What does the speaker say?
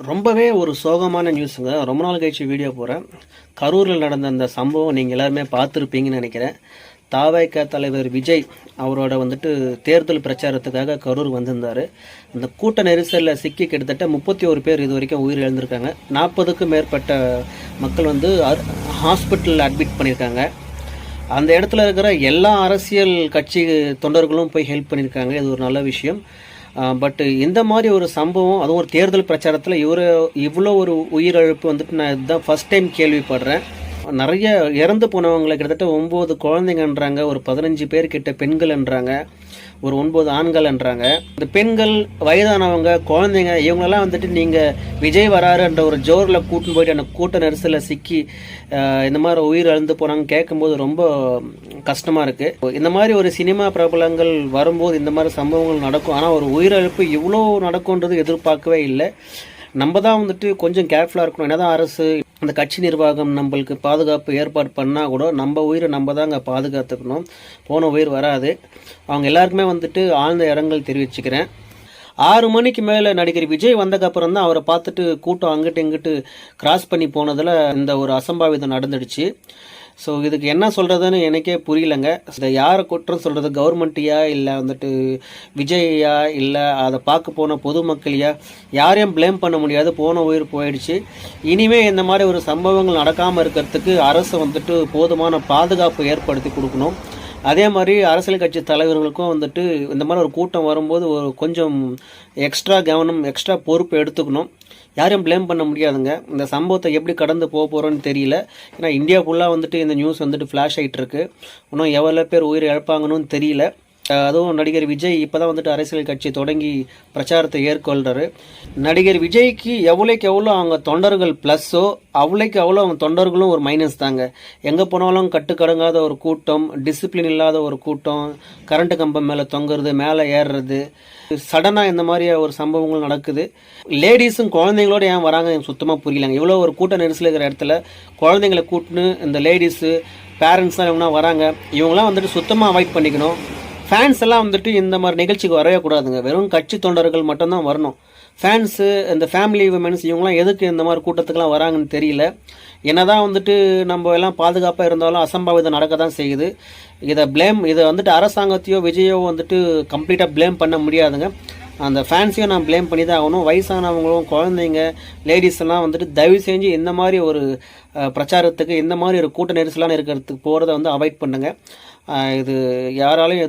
ரொம்பவே ஒரு சோகமான நியூஸுங்க. ரொம்ப நாள் கழிச்சு வீடியோ போகிறேன். கரூரில் நடந்த அந்த சம்பவம் நீங்கள் எல்லாருமே பார்த்துருப்பீங்கன்னு நினைக்கிறேன். தாவேக தலைவர் விஜய் அவரோட தேர்தல் பிரச்சாரத்துக்காக கரூர் வந்திருந்தார். அந்த கூட்ட நெரிசலில் சிக்கி கிட்டத்தட்ட 31 பேர் இது வரைக்கும் உயிர் இழந்திருக்காங்க. 40க்கும் மேற்பட்ட மக்கள் ஹாஸ்பிட்டலில் அட்மிட் பண்ணியிருக்காங்க. அந்த இடத்துல இருக்கிற எல்லா அரசியல் கட்சி தொண்டர்களும் போய் ஹெல்ப் பண்ணியிருக்காங்க. இது ஒரு நல்ல விஷயம். பட் இந்த மாதிரி ஒரு சம்பவம், அதுவும் ஒரு தேர்தல் பிரச்சாரத்தில் இவ்வளோ ஒரு உயிரிழப்பு நான் இதுதான் ஃபஸ்ட் டைம் கேள்விப்படுறேன். நிறைய இறந்து போனவங்களை கிட்டத்தட்ட 9 குழந்தைங்கன்றாங்க, ஒரு 15 பேர்கிட்ட பெண்கள்ன்றாங்க, ஒரு 9 ஆண்கள்ன்றாங்க. இந்த பெண்கள், வயதானவங்க, குழந்தைங்க இவங்களெல்லாம் நீங்கள் விஜய் வராருன்ற ஒரு ஜோரில் கூட்டின்னு போயிட்டு அந்த கூட்ட நெரிசலில் சிக்கி இந்த மாதிரி உயிர் இழந்து போனாங்க கேட்கும்போது ரொம்ப கஷ்டமாக இருக்குது. இந்த மாதிரி ஒரு சினிமா பிரபலங்கள் வரும்போது இந்த மாதிரி சம்பவங்கள் நடக்கும். ஆனால் ஒரு உயிரிழப்பு இவ்வளோ நடக்கும்ன்றது எதிர்பார்க்கவே இல்லை. நம்ம தான் கொஞ்சம் கேர்ஃபுல்லாக இருக்கணும். என்னதான் அரசு, அந்த கட்சி நிர்வாகம் நம்மளுக்கு பாதுகாப்பு ஏற்பாடு பண்ணால் கூட நம்ம உயிரை நம்ம தான் அங்கே பாதுகாத்துக்கணும். போன உயிர் வராது. அவங்க எல்லாருக்குமே ஆழ்ந்த இரங்கல் தெரிவிச்சுக்கிறேன். 6 மணிக்கு மேலே நடிகர் விஜய் வந்ததுக்கப்புறம் தான் அவரை பார்த்துட்டு கூட்டம் அங்கிட்டு இங்கிட்டு கிராஸ் பண்ணி போனதில் இந்த ஒரு அசம்பாவிதம் நடந்துடுச்சு. ஸோ இதுக்கு என்ன சொல்கிறதுன்னு எனக்கே புரியலைங்க. இதை யாரை குற்றம் சொல்கிறது, கவர்மெண்ட்டையா இல்லை விஜய்யா இல்லை அதை பார்க்க போன பொதுமக்களையா, யாரையும் ப்ளேம் பண்ண முடியாது. போன உயிர் போயிடுச்சு. இனிமேல் இந்த மாதிரி ஒரு சம்பவங்கள் நடக்காமல் இருக்கிறதுக்கு அரசு போதுமான பாதுகாப்பு ஏற்படுத்தி கொடுக்கணும். அதே மாதிரி அரசியல் கட்சி தலைவர்களுக்கும் இந்த மாதிரி ஒரு கூட்டம் வரும்போது ஒரு கொஞ்சம் எக்ஸ்ட்ரா கவனம், எக்ஸ்ட்ரா பொறுப்பு எடுத்துக்கணும். யாரையும் ப்ளேம் பண்ண முடியாதுங்க. இந்த சம்பவத்தை எப்படி கடந்து போக போகிறோன்னு தெரியல. ஏன்னா இந்தியா ஃபுல்லாக இந்த நியூஸ் ஃப்ளாஷ் ஆகிட்டு இருக்கு. இன்னும் எவ்வளோ பேர் உயிர் இழப்பாங்கன்னு தெரியல. அதுவும் நடிகர் விஜய் இப்போ தான் அரசியல் கட்சி தொடங்கி பிரச்சாரத்தை ஏற்கொள்கிறாரு. நடிகர் விஜய்க்கு எவ்வளோக்கு எவ்வளோ அவங்க தொண்டர்கள் ப்ளஸ்ஸோ அவ்வளோக்கு அவ்வளோ அவங்க தொண்டர்களும் ஒரு மைனஸ் தாங்க. எங்கே போனாலும் கட்டுக்கடங்காத ஒரு கூட்டம், டிசிப்ளின் இல்லாத ஒரு கூட்டம், கரண்ட்டு கம்பம் மேலே தொங்குறது, மேலே ஏறுறது, சடனாக இந்த மாதிரி ஒரு சம்பவங்கள் நடக்குது. லேடிஸும் குழந்தைங்களோட ஏன் வராங்க எனக்கு சுத்தமாக புரியலைங்க. இவ்வளோ ஒரு கூட்ட நெரிசல் இருக்கிற இடத்துல குழந்தைங்களை கூட்டின்னு இந்த லேடிஸு பேரண்ட்ஸ்லாம் இவங்களாம் வராங்க. இவங்களாம் சுத்தமாக அவாய்ட் பண்ணிக்கணும். ஃபேன்ஸ் எல்லாம் இந்த மாதிரி நிகழ்ச்சிக்கு வரவே கூடாதுங்க. வெறும் கட்சி தொண்டர்கள் மட்டும்தான் வரணும். ஃபேன்ஸு, இந்த ஃபேமிலி விமென்ஸ் இவங்களாம் எதுக்கு இந்த மாதிரி கூட்டத்துக்கெலாம் வராங்கன்னு தெரியல. என்னதான் நம்ம எல்லாம் பாதுகாப்பாக இருந்தாலும் அசம்பாவிதம் நடக்க தான் செய்யுது. இதை அரசாங்கத்தையோ விஜயோ கம்ப்ளீட்டாக ப்ளேம் பண்ண முடியாதுங்க. அந்த ஃபேன்ஸையும் நான் ப்ளேம் பண்ணி தான் ஆகணும். வயசானவங்களும், குழந்தைங்க, லேடிஸ் எல்லாம் தயவு செஞ்சு இந்த மாதிரி ஒரு பிரச்சாரத்துக்கு, இந்த மாதிரி ஒரு கூட்ட நெரிசலான இருக்கிறதுக்கு போகிறத அவாய்ட் பண்ணுங்கள். இது யாராலையும்